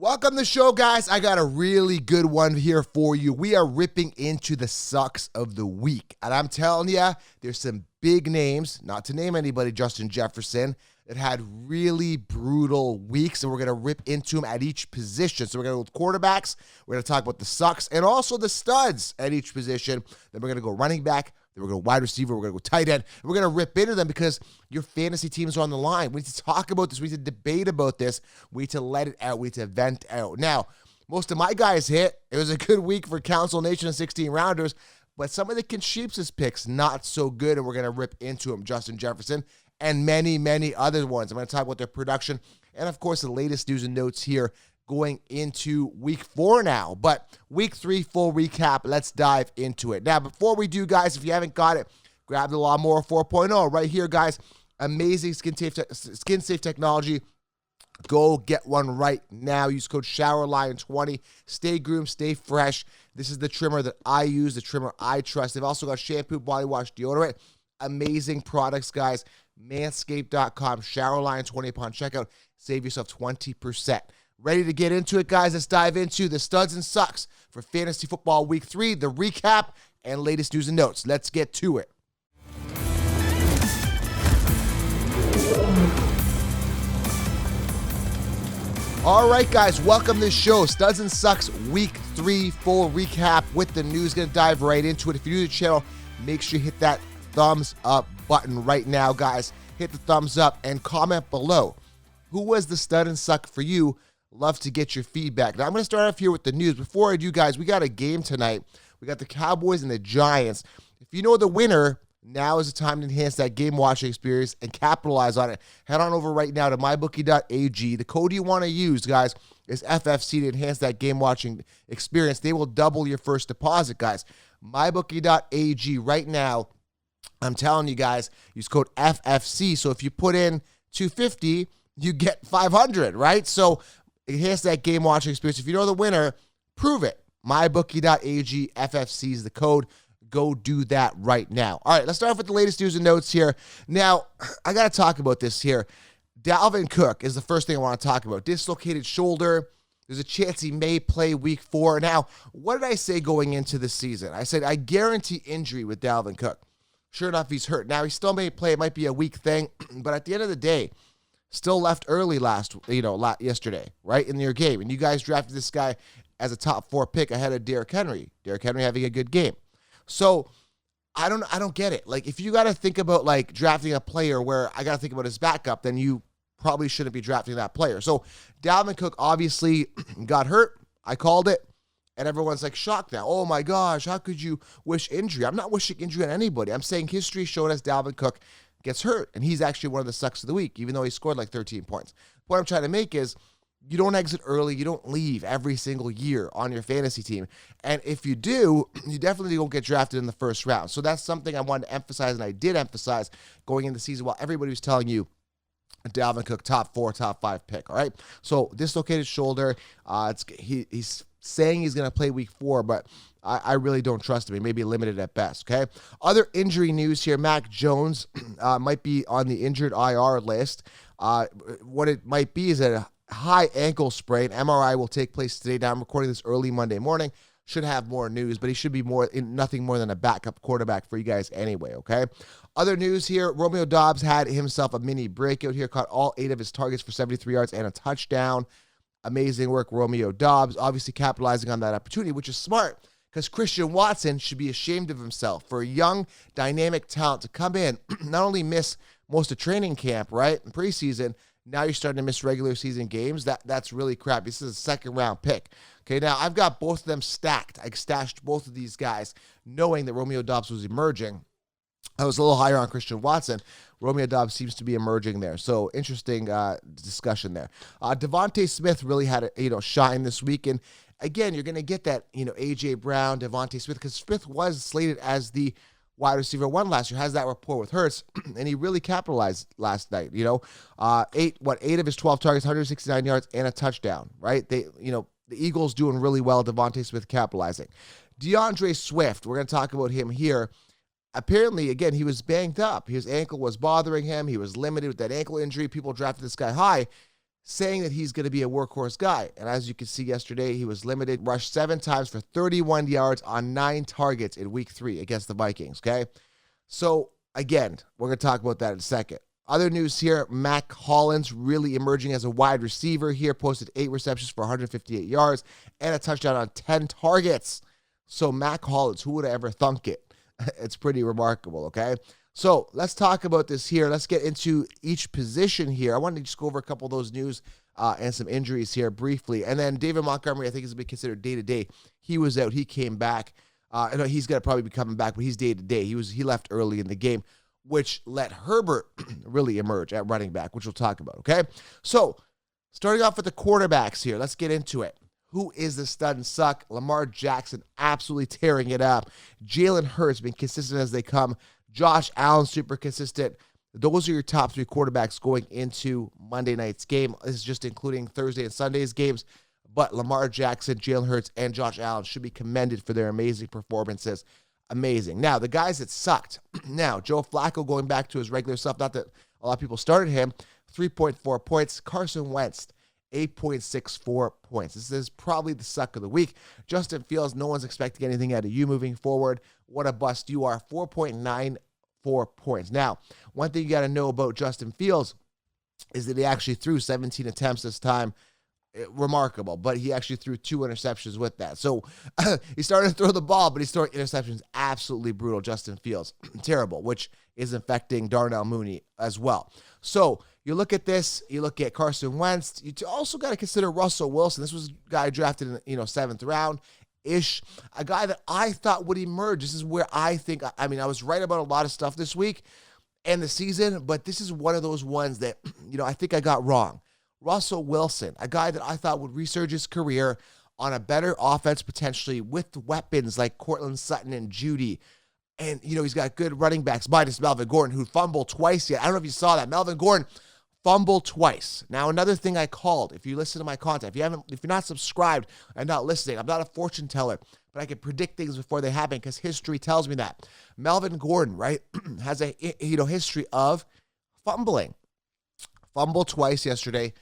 Welcome to the show, guys. I got a really good one here for you. We are ripping into the sucks of the week. And I'm telling you, there's some big names, not to name anybody, Justin Jefferson, that had really brutal weeks, and we're going to rip into them at each position. So we're going to go with quarterbacks, we're going to talk about the sucks, and also the studs at each position. Then we're going to go running back, then we're going to go wide receiver, we're going to go tight end, and we're going to rip into them because your fantasy teams are on the line. We need to talk about this. We need to debate about this. We need to let it out. We need to vent out. Now, most of my guys hit. It was a good week for Council Nation and 16-rounders, but some of the consensus picks, not so good, and we're going to rip into them. Justin Jefferson and many, many other ones. I'm going to talk about their production and, of course, the latest news and notes here going into week 4 now. But week 3, full recap. Let's dive into it. Now, before we do, guys, if you haven't got it, grab the Lawnmower 4.0 right here, guys. Amazing skin-safe technology. Go get one right now. Use code SHOWERLION20. Stay groomed, stay fresh. This is the trimmer that I use, the trimmer I trust. They've also got shampoo, body wash, deodorant. Amazing products, guys. Manscaped.com, SHOWERLION20 upon checkout. Save yourself 20%. Ready to get into it, guys? Let's dive into the studs and sucks for Fantasy Football Week 3, the recap, and latest news and notes. Let's get to it. All right, guys, welcome to the show. Studs and Sucks Week 3 full recap with the news. Going to dive right into it. If you're new to the channel, make sure you hit that thumbs up button right now, guys. Hit the thumbs up and comment below. Who was the stud and suck for you? Love to get your feedback. Now, I'm going to start off here with the news. Before I do, guys, we got a game tonight. We got the Cowboys and the Giants. If you know the winner, now is the time to enhance that game watching experience and capitalize on it. Head on over right now to mybookie.ag. The code you want to use, guys, is FFC to enhance that game watching experience. They will double your first deposit, guys. Mybookie.ag right now. I'm telling you guys, use code FFC. So if you put in $250, you get $500, right? So enhance that game watching experience. If you know the winner, prove it. Mybookie.ag, FFC is the code. Go do that right now. All right, let's start off with the latest news and notes here. Now, I got to talk about this here. Dalvin Cook is the first thing I want to talk about. Dislocated shoulder. There's a chance he may play week 4. Now, what did I say going into the season? I said I guarantee injury with Dalvin Cook. Sure enough, he's hurt. Now, he still may play. It might be a weak thing. But at the end of the day, still left early yesterday, right, in your game. And you guys drafted this guy as a top 4 pick ahead of Derrick Henry. Derrick Henry having a good game. So I don't get it. Like, if you got to think about, like, drafting a player where I got to think about his backup, then you probably shouldn't be drafting that player. So Dalvin Cook obviously got hurt. I called it. And everyone's like shocked now. Oh my gosh, how could you wish injury? I'm not wishing injury on anybody. I'm saying history showed us Dalvin Cook gets hurt, and he's actually one of the sucks of the week, even though he scored like 13 points. What I'm trying to make is you don't exit early. You don't leave every single year on your fantasy team. And if you do, you definitely don't get drafted in the first round. So that's something I wanted to emphasize, and I did emphasize going into the season while everybody was telling you Dalvin Cook, top 4, top 5 pick, all right? So dislocated shoulder, he's saying he's going to play week 4, but I really don't trust him. He may be limited at best, okay? Other injury news here, Mac Jones might be on the injured IR list. What it might be is a high ankle sprain. MRI will take place today. Now, I'm recording this early Monday morning. Should have more news, but he should be nothing more than a backup quarterback for you guys anyway, okay? Other news here, Romeo Doubs had himself a mini breakout here, caught all 8 of his targets for 73 yards and a touchdown. Amazing work, Romeo Doubs, obviously capitalizing on that opportunity, which is smart because Christian Watson should be ashamed of himself for a young, dynamic talent to come in, not only miss most of training camp, right, in preseason, now you're starting to miss regular season games. That's really crappy. This is a second-round pick. Okay, now I've got both of them stacked. I stashed both of these guys knowing that Romeo Doubs was emerging. I was a little higher on Christian Watson. Romeo Doubs seems to be emerging there. So interesting discussion there. Devontae Smith really had a shine this week. And again, you're going to get that, A.J. Brown, Devontae Smith, because Smith was slated as the wide receiver 1 last year, has that rapport with Hurts, and he really capitalized last night. 8 of his 12 targets, 169 yards, and a touchdown, right? The Eagles doing really well, Devontae Smith capitalizing. DeAndre Swift, we're going to talk about him here. Apparently, again, he was banged up. His ankle was bothering him. He was limited with that ankle injury. People drafted this guy high. saying that he's going to be a workhorse guy. And as you can see yesterday, he was limited, rushed 7 times for 31 yards on 9 targets in week 3 against the Vikings, okay? So, again, we're going to talk about that in a second. Other news here, Mac Hollins really emerging as a wide receiver here, posted 8 receptions for 158 yards and a touchdown on 10 targets. So, Mac Hollins, who would have ever thunk it? It's pretty remarkable, okay? So let's talk about this here. Let's get into each position here. I wanted to just go over a couple of those news and some injuries here briefly. And then David Montgomery, I think, is going to be considered day-to-day. He was out. He came back. I know he's going to probably be coming back, but he's day-to-day. He left early in the game, which let Herbert really emerge at running back, which we'll talk about, okay? So starting off with the quarterbacks here, let's get into it. Who is the stud and suck? Lamar Jackson absolutely tearing it up. Jalen Hurts been consistent as they come. Josh Allen, super consistent. Those are your top 3 quarterbacks going into Monday night's game. This is just including Thursday and Sunday's games. But Lamar Jackson, Jalen Hurts, and Josh Allen should be commended for their amazing performances. Amazing. Now, the guys that sucked. Now, Joe Flacco going back to his regular stuff. Not that a lot of people started him. 3.4 points. Carson Wentz, 8.64 points. This is probably the suck of the week. Justin Fields, no one's expecting anything out of you moving forward. What a bust you are. 4.94 points. Now, one thing you got to know about Justin Fields is that he actually threw 17 attempts this time. Remarkable, but he actually threw 2 interceptions with that. So he started to throw the ball, but he's throwing interceptions. Absolutely brutal, Justin Fields. Terrible, which is affecting Darnell Mooney as well. So you look at this, you look at Carson Wentz. You also got to consider Russell Wilson. This was a guy drafted in 7th round-ish, a guy that I thought would emerge. This is where I think, I was right about a lot of stuff this week and the season, but this is one of those ones that, I think I got wrong. Russell Wilson, a guy that I thought would resurge his career on a better offense potentially with weapons like Cortland Sutton and Judy. And, he's got good running backs, minus Melvin Gordon, who fumbled twice yet. I don't know if you saw that. Melvin Gordon fumbled twice. Now, another thing I called, if you listen to my content, if you're not subscribed and not listening, I'm not a fortune teller, but I can predict things before they happen because history tells me that. Melvin Gordon, right, has a history of fumbling. Fumbled twice yesterday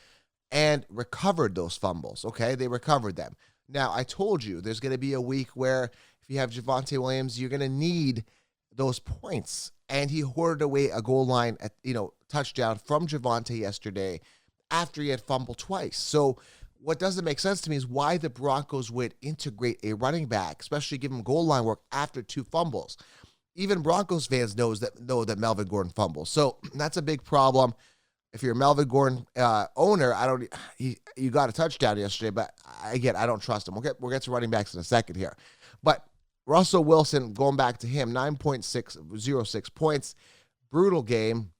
and recovered those fumbles, okay? They recovered them. Now, I told you there's going to be a week where if you have Javonte Williams, you're going to need those points. And he hoarded away a goal line touchdown from Javonte yesterday after he had fumbled twice. So what doesn't make sense to me is why the Broncos would integrate a running back, especially give him goal line work after 2 fumbles. Even Broncos fans know that Melvin Gordon fumbles. So that's a big problem. If you're a Melvin Gordon owner, you got a touchdown yesterday, but again, I don't trust him. We'll get to running backs in a second here. But Russell Wilson, going back to him, 9.606 points. Brutal game.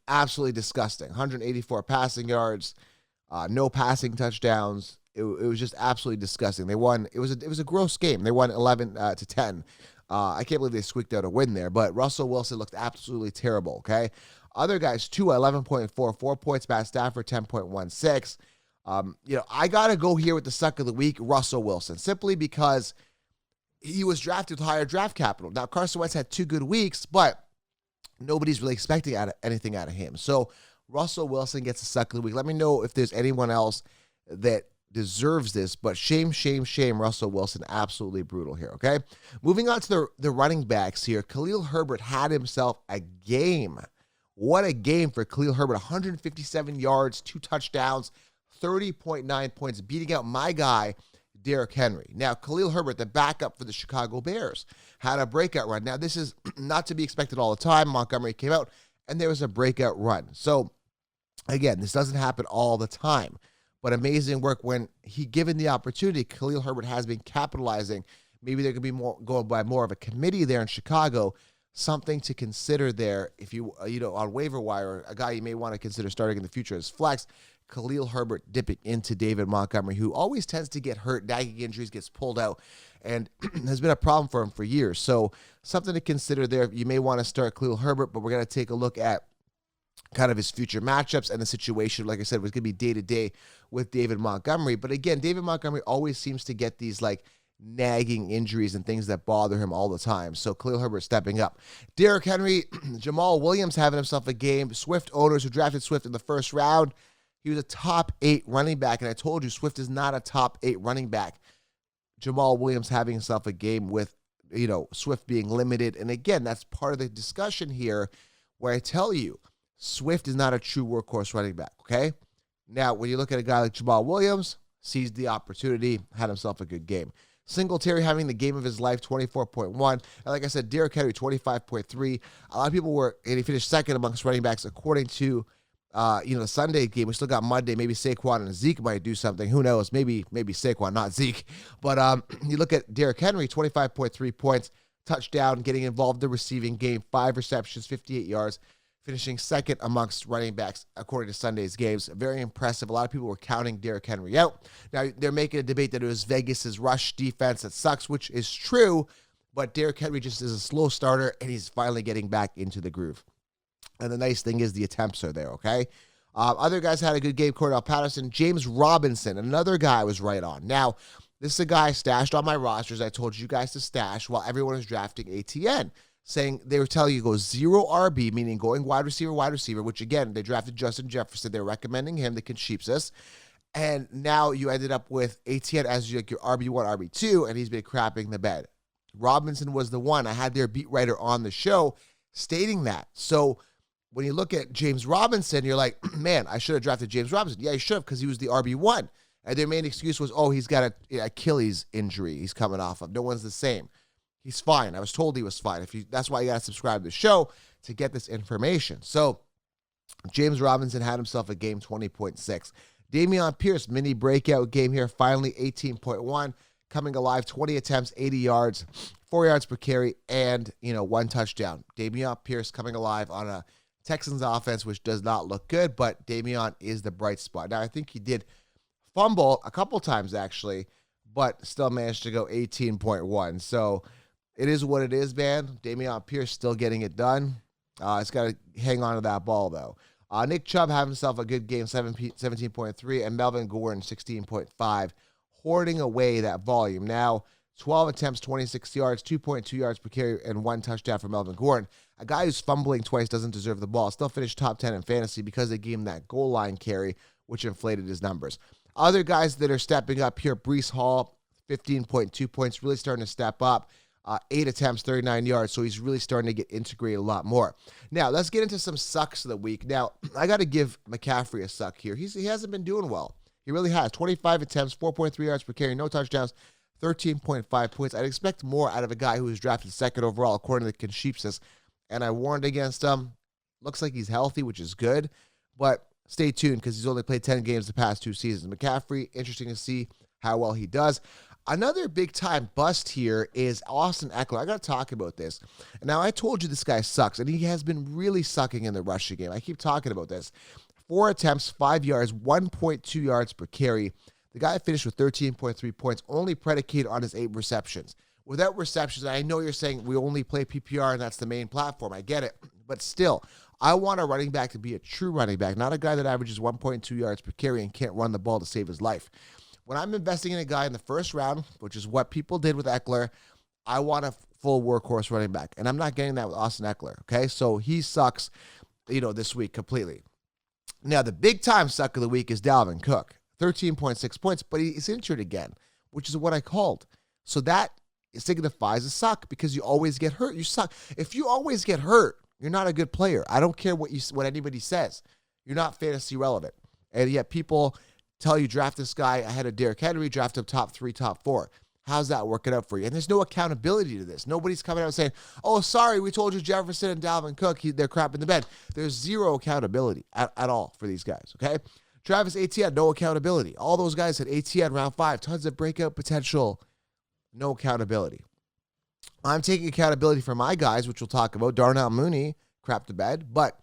Absolutely disgusting. 184 passing yards, no passing touchdowns. It was just absolutely disgusting. They won. It was a gross game. They won 11-10. I can't believe they squeaked out a win there, but Russell Wilson looked absolutely terrible, okay? Other guys, Tua, 11.44 points. Matt Stafford, 10.16. I got to go here with the suck of the week, Russell Wilson, simply because he was drafted with higher draft capital. Now, Carson Wentz had 2 good weeks, but nobody's really expecting anything out of him. So Russell Wilson gets the suck of the week. Let me know if there's anyone else that deserves this, but shame, Russell Wilson, absolutely brutal here, okay? Moving on to the running backs here, Khalil Herbert had himself a game. What a game for Khalil Herbert. 157 yards, 2 touchdowns, 30.9 points, beating out my guy, Derrick Henry. Now, Khalil Herbert, the backup for the Chicago Bears, had a breakout run. Now, this is not to be expected all the time. Montgomery came out, and there was a breakout run. So, again, this doesn't happen all the time, but amazing work when he given the opportunity. Khalil Herbert has been capitalizing. Maybe there could be more going by more of a committee there in Chicago. Something to consider there if you on waiver wire, a guy you may want to consider starting in the future as flex. Khalil Herbert dipping into David Montgomery, who always tends to get hurt, nagging injuries, gets pulled out, and has been a problem for him for years. So something to consider there. You may want to start Khalil Herbert, but we're going to take a look at kind of his future matchups and the situation. Like I said, was going to be day-to-day with David Montgomery. But again, David Montgomery always seems to get these nagging injuries and things that bother him all the time. So Khalil Herbert stepping up. Derrick Henry, Jamal Williams having himself a game. Swift owners who drafted Swift in the 1st round, He was a top 8 running back, and I told you Swift is not a top 8 running back. Jamal Williams having himself a game with, Swift being limited. And again, that's part of the discussion here where I tell you, Swift is not a true workhorse running back, okay? Now, when you look at a guy like Jamal Williams, seized the opportunity, had himself a good game. Singletary having the game of his life, 24.1. And like I said, Derrick Henry, 25.3. A lot of people and he finished second amongst running backs according to, the Sunday game. We still got Monday. Maybe Saquon and Zeke might do something. Who knows? Maybe Saquon, not Zeke. But you look at Derrick Henry, 25.3 points, touchdown, getting involved in the receiving game, 5 receptions, 58 yards, finishing second amongst running backs according to Sunday's games. Very impressive. A lot of people were counting Derrick Henry out. Now, they're making a debate that it was Vegas's rush defense that sucks, which is true, but Derrick Henry just is a slow starter, and he's finally getting back into the groove. And the nice thing is the attempts are there, okay? Other guys had a good game. Cordell Patterson, James Robinson, another guy was right on. Now, this is a guy stashed on my rosters. I told you guys to stash while everyone was drafting ATN, saying they were telling you go 0 RB, meaning going wide receiver, which again, they drafted Justin Jefferson. They're recommending him, the Concheapsis. And now you ended up with ATN as your RB1, RB2, and he's been crapping the bed. Robinson was the one. I had their beat writer on the show stating that. So when you look at James Robinson, you're like, man, I should have drafted James Robinson. Yeah, you should have, because he was the RB1. And their main excuse was, he's got an Achilles injury he's coming off of. No one's the same. He's fine. I was told he was fine. That's why you got to subscribe to the show to get this information. So James Robinson had himself a game, 20.6. Dameon Pierce, mini breakout game here, finally 18.1, coming alive, 20 attempts, 80 yards, 4 yards per carry, and, 1 touchdown. Dameon Pierce coming alive on a Texans offense, which does not look good, but Dameon is the bright spot. Now, I think he did fumble a couple times, actually, but still managed to go 18.1. So it is what it is, man. Dameon Pierce still getting it done. It's got to hang on to that ball, though. Nick Chubb had himself a good game, 17.3, and Melvin Gordon, 16.5, hoarding away that volume. Now, 12 attempts, 26 yards, 2.2 yards per carry, and 1 touchdown for Melvin Gordon. A guy who's fumbling twice doesn't deserve the ball. Still finished top 10 in fantasy because they gave him that goal line carry, which inflated his numbers. Other guys that are stepping up here, Breece Hall, 15.2 points, really starting to step up. 8 attempts, 39 yards, so he's really starting to get integrated a lot more. Now, let's get into some sucks of the week. Now, I got to give McCaffrey a suck here. He hasn't been doing well. He really has. 25 attempts, 4.3 yards per carry, no touchdowns, 13.5 points. I'd expect more out of a guy who was drafted second overall, according to the Concheapsis, and I warned against him. Looks like he's healthy, which is good, but stay tuned because he's only played 10 games the past 2 seasons. McCaffrey, interesting to see how well he does. Another big-time bust here is Austin Eckler. I got to talk about this. Now, I told you this guy sucks, and he has been really sucking in the rushing game. I keep talking about this. 4 attempts, 5 yards, 1.2 yards per carry. The guy finished with 13.3 points, only predicated on his 8 receptions. Without receptions, I know you're saying we only play PPR and that's the main platform. I get it. But still, I want a running back to be a true running back, not a guy that averages 1.2 yards per carry and can't run the ball to save his life. When I'm investing in a guy in the first round, which is what people did with Eckler, I want a full workhorse running back. And I'm not getting that with Austin Eckler, okay? So he sucks, this week completely. Now, the big-time suck of the week is Dalvin Cook. 13.6 points, but he's injured again, which is what I called. So that signifies a suck because you always get hurt. You suck. If you always get hurt, you're not a good player. I don't care what anybody says. You're not fantasy relevant. And yet people tell you draft this guy ahead of Derrick Henry, draft him top 3, top 4. How's that working out for you? And there's no accountability to this. Nobody's coming out and saying, oh, sorry, we told you Jefferson and Dalvin Cook, they're crap in the bed. There's zero accountability at all for these guys, okay? Travis Etienne, no accountability. All those guys had Etienne round 5, tons of breakout potential, no accountability. I'm taking accountability for my guys, which we'll talk about. Darnell Mooney, crap to bed, but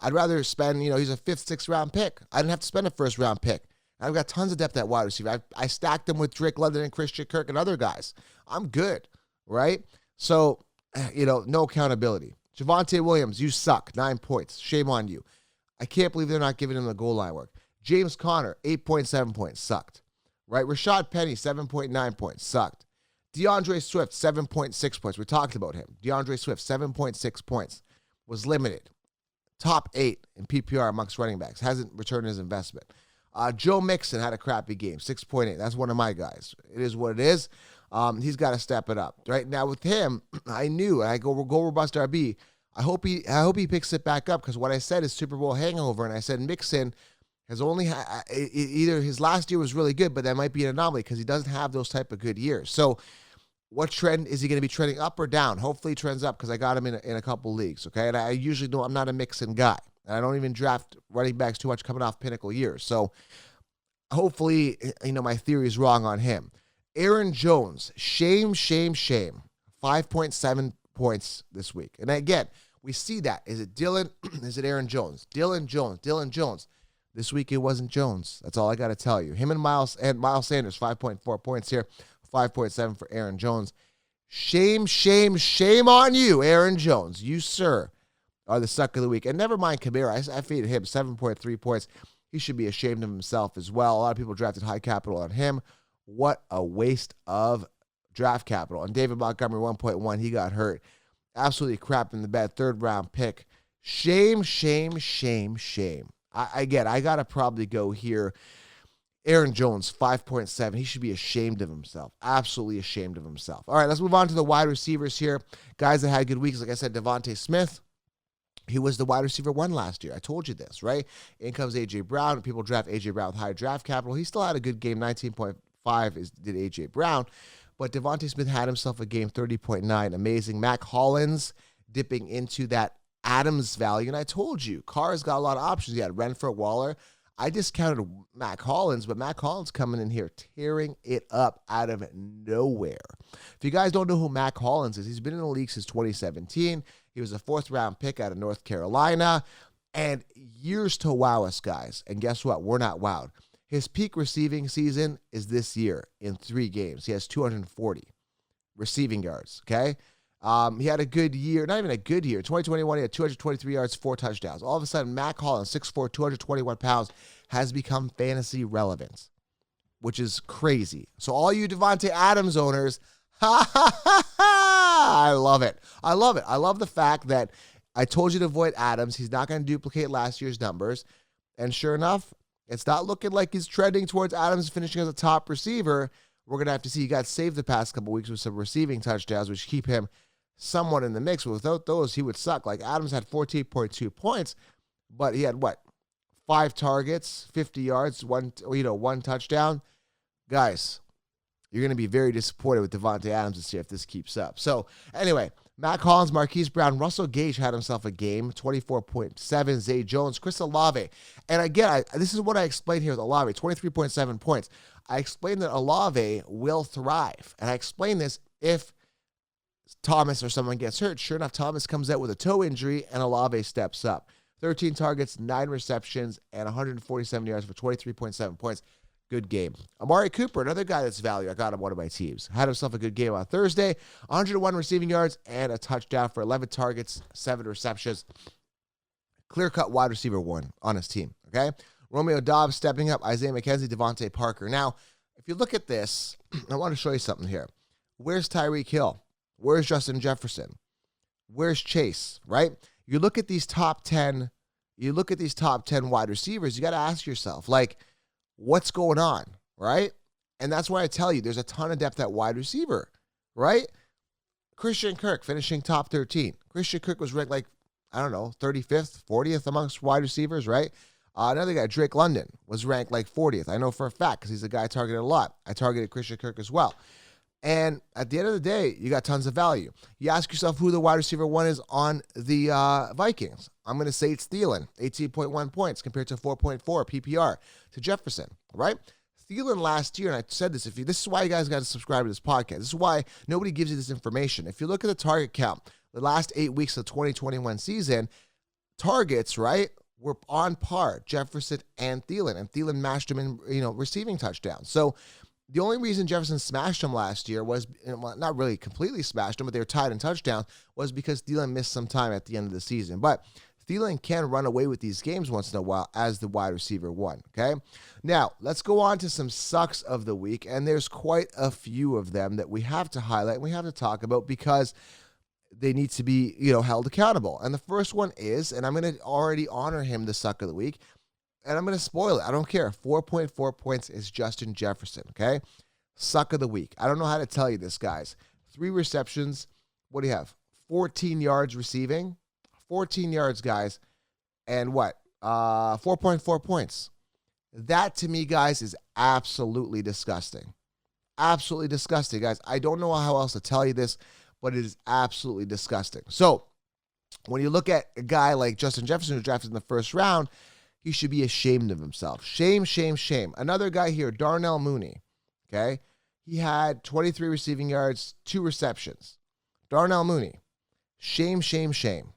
I'd rather spend, he's a 5th, 6th round pick. I didn't have to spend a 1st round pick. I've got tons of depth at wide receiver. I stacked them with Drake London and Christian Kirk and other guys. I'm good, right? So, no accountability. Javonte Williams, you suck. 9 points. Shame on you. I can't believe they're not giving him the goal line work. James Conner, 8.7 points. Sucked, right? Rashad Penny, 7.9 points. Sucked. DeAndre Swift, 7.6 points. We talked about him. DeAndre Swift, 7.6 points. Was limited. top 8 in PPR amongst running backs. Hasn't returned his investment. Joe Mixon had a crappy game, 6.8. That's one of my guys. It is what it is. He's got to step it up. Right now with him, I knew, and I go robust RB. I hope he picks it back up, because what I said is Super Bowl hangover, and I said Mixon has only either his last year was really good, but that might be an anomaly because he doesn't have those type of good years. So what trend is he going to be trending up or down? Hopefully he trends up, because I got him in a couple leagues, okay? And I usually don't, I'm not a Mixon guy. And I don't even draft running backs too much coming off pinnacle years. So hopefully, my theory is wrong on him. Aaron Jones, shame. 5.7 points this week. And again, we see that. Is it Dylan? Is it Aaron Jones? Dylan Jones. This week it wasn't Jones. That's all I got to tell you. Him and Miles Sanders, 5.4 points here, 5.7 for Aaron Jones. Shame on you, Aaron Jones. You, sir, are the suck of the week. And never mind Kamara. I faded him, 7.3 points. He should be ashamed of himself as well. A lot of people drafted high capital on him. What a waste of draft capital. And David Montgomery, 1.1, he got hurt. Absolutely crap in the bed. 3rd round pick. Shame. I got to probably go here. Aaron Jones, 5.7. He should be ashamed of himself. Absolutely ashamed of himself. All right, let's move on to the wide receivers here. Guys that had good weeks. Like I said, Devontae Smith. He was the wide receiver 1 last year. I told you this, right? In comes A.J. Brown. People draft A.J. Brown with high draft capital. He still had a good game. 19.5 did A.J. Brown. But Devontae Smith had himself a game, 30.9. Amazing. Mac Hollins dipping into that Adams value. And I told you, Carr's got a lot of options. He had Renfro, Waller. I discounted Mac Hollins, but Mac Hollins coming in here, tearing it up out of nowhere. If you guys don't know who Mac Hollins is, he's been in the league since 2017. He was a 4th-round pick out of North Carolina. And years to wow us, guys. And guess what? We're not wowed. His peak receiving season is this year in 3 games. He has 240 receiving yards, okay? He had a good year, not even a good year. 2021, he had 223 yards, 4 touchdowns. All of a sudden, Mac Hollins, 6'4", 221 pounds, has become fantasy relevant, which is crazy. So all you Devontae Adams owners, I love it. I love the fact that I told you to avoid Adams. He's not going to duplicate last year's numbers. And sure enough, it's not looking like he's trending towards Adams finishing as a top receiver. We're going to have to see. He got saved the past couple weeks with some receiving touchdowns, which keep him somewhat in the mix. But without those, he would suck. Like Adams had 14.2 points, but he had 5 targets, 50 yards, one touchdown. Guys, you're going to be very disappointed with Devontae Adams this year if this keeps up. So anyway, Mac Hollins, Marquise Brown, Russell Gage had himself a game, 24.7. Zay Jones, Chris Olave. And again, this is what I explained here with Olave, 23.7 points. I explained that Olave will thrive. And I explained this if Thomas or someone gets hurt. Sure enough, Thomas comes out with a toe injury and Olave steps up. 13 targets, 9 receptions, and 147 yards for 23.7 points. Good game. Amari Cooper, another guy that's value. I got him on one of my teams. Had himself a good game on Thursday. 101 receiving yards and a touchdown for 11 targets, 7 receptions. Clear-cut wide receiver 1 on his team, okay? Romeo Doubs stepping up. Isaiah McKenzie, Devontae Parker. Now, if you look at this, I want to show you something here. Where's Tyreek Hill? Where's Justin Jefferson? Where's Chase, right? You look at these top 10 wide receivers, you got to ask yourself, what's going on, right? And that's why I tell you, there's a ton of depth at wide receiver, right? Christian Kirk finishing top 13. Christian Kirk was ranked 35th, 40th amongst wide receivers, right? Another guy, Drake London, was ranked 40th. I know for a fact because he's a guy I targeted a lot. I targeted Christian Kirk as well. And at the end of the day, you got tons of value. You ask yourself who the wide receiver 1 is on the Vikings. I'm going to say it's Thielen, 18.1 points compared to 4.4 PPR to Jefferson, right? Thielen last year, and I said this, this is why you guys got to subscribe to this podcast. This is why nobody gives you this information. If you look at the target count, the last 8 weeks of the 2021 season, targets, right, were on par, Jefferson and Thielen matched him in, receiving touchdowns. So the only reason Jefferson smashed him last year was, not really completely smashed him, but they were tied in touchdowns, was because Thielen missed some time at the end of the season. But Thielen can run away with these games once in a while as the wide receiver 1, okay? Now, let's go on to some sucks of the week, and there's quite a few of them that we have to highlight and we have to talk about because they need to be, held accountable. And the first one is, and I'm going to already honor him the suck of the week, and I'm going to spoil it. I don't care. 4.4 points is Justin Jefferson, okay? Suck of the week. I don't know how to tell you this, guys. 3 receptions. What do you have? 14 yards receiving. 14 yards, guys. And what? 4.4 points. That, to me, guys, is absolutely disgusting. Absolutely disgusting, guys. I don't know how else to tell you this, but it is absolutely disgusting. So when you look at a guy like Justin Jefferson, who drafted in the first round, he should be ashamed of himself. Shame, shame, shame. Another guy here, Darnell Mooney, okay? He had 23 receiving yards, 2 receptions. Darnell Mooney, shame, shame, shame.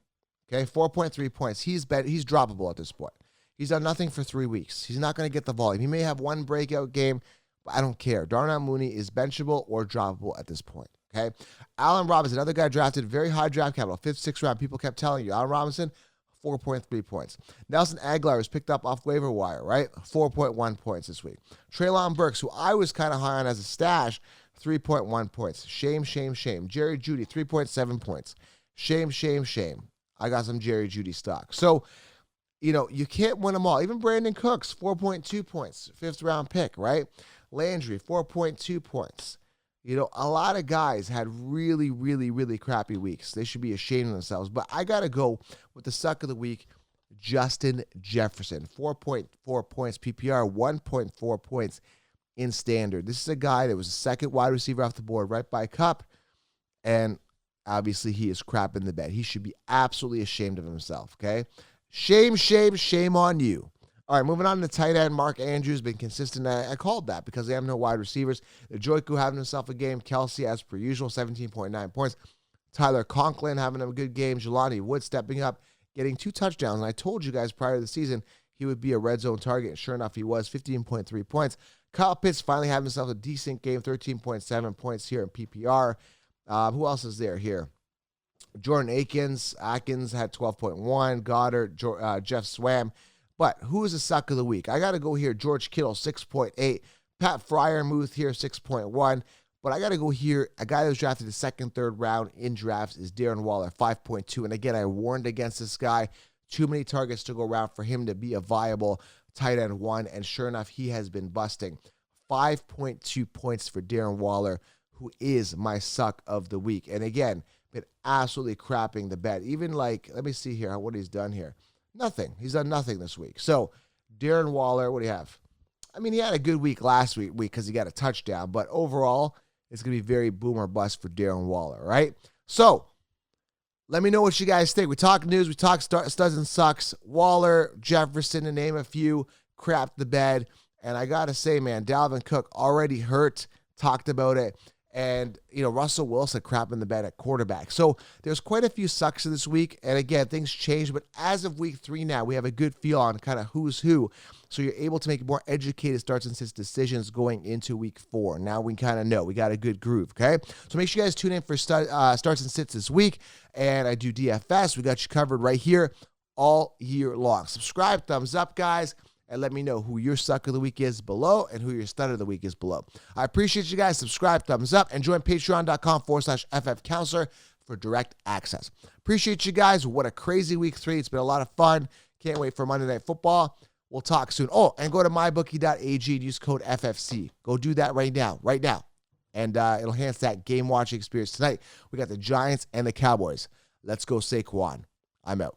Okay, 4.3 points. He's droppable at this point. He's done nothing for 3 weeks. He's not going to get the volume. He may have one breakout game, but I don't care. Darnell Mooney is benchable or droppable at this point. Okay, Allen Robinson, another guy drafted, very high draft capital, 5th, 6th round. People kept telling you, Allen Robinson, 4.3 points. Nelson Aguilar was picked up off waiver wire, right? 4.1 points this week. Treylon Burks, who I was kind of high on as a stash, 3.1 points. Shame, shame, shame. Jerry Jeudy, 3.7 points. Shame, shame, shame. I got some Jerry Jeudy stock. So, you can't win them all. Even Brandon Cooks, 4.2 points. 5th round pick, right? Landry, 4.2 points. A lot of guys had really, really, really crappy weeks. They should be ashamed of themselves. But I got to go with the suck of the week, Justin Jefferson. 4.4 points PPR, 1.4 points in standard. This is a guy that was the second wide receiver off the board right by Kupp. And obviously he is crap in the bed. He should be absolutely ashamed of himself, okay? Shame, shame, shame on you. All right, moving on to tight end. Mark Andrews been consistent. I called that because they have no wide receivers. Njoku having himself a game. Kelsey, as per usual, 17.9 points. Tyler Conklin having a good game. Jelani Wood stepping up, getting 2 touchdowns. And I told you guys prior to the season he would be a red zone target. And sure enough, he was. 15.3 points. Kyle Pitts finally having himself a decent game. 13.7 points here in PPR. Who else is there here? Jordan Atkins had 12.1. Goddard, Jeff Swam. But who is the suck of the week? I got to go here. George Kittle, 6.8. Pat Freiermuth here, 6.1. But I got to go here. A guy that was drafted the 2nd, 3rd round in drafts is Darren Waller, 5.2. And again, I warned against this guy. Too many targets to go around for him to be a viable tight end 1. And sure enough, he has been busting. 5.2 points for Darren Waller, who is my suck of the week. And again, been absolutely crapping the bed. Even let me see here what he's done here. Nothing. He's done nothing this week. So, Darren Waller, what do you have? I mean, he had a good week last week because he got a touchdown, but overall, it's going to be very boom or bust for Darren Waller, right? So, let me know what you guys think. We talk news, we talk studs and sucks. Waller, Jefferson, to name a few, crapped the bed. And I got to say, man, Dalvin Cook already hurt, talked about it. And, Russell Wilson crapping the bed at quarterback. So there's quite a few sucks this week. And again, things change. But as of week 3 now, we have a good feel on kind of who's who. So you're able to make more educated starts and sits decisions going into week 4. Now we kind of know. We got a good groove, okay? So make sure you guys tune in for starts and sits this week. And I do DFS. We got you covered right here all year long. Subscribe, thumbs up, guys. And let me know who your suck of the week is below and who your stud of the week is below. I appreciate you guys. Subscribe, thumbs up, and join patreon.com/FFcounselor for direct access. Appreciate you guys. What a crazy week 3. It's been a lot of fun. Can't wait for Monday Night Football. We'll talk soon. Oh, and go to mybookie.ag and use code FFC. Go do that right now. And it'll enhance that game watching experience tonight. We got the Giants and the Cowboys. Let's go Saquon. I'm out.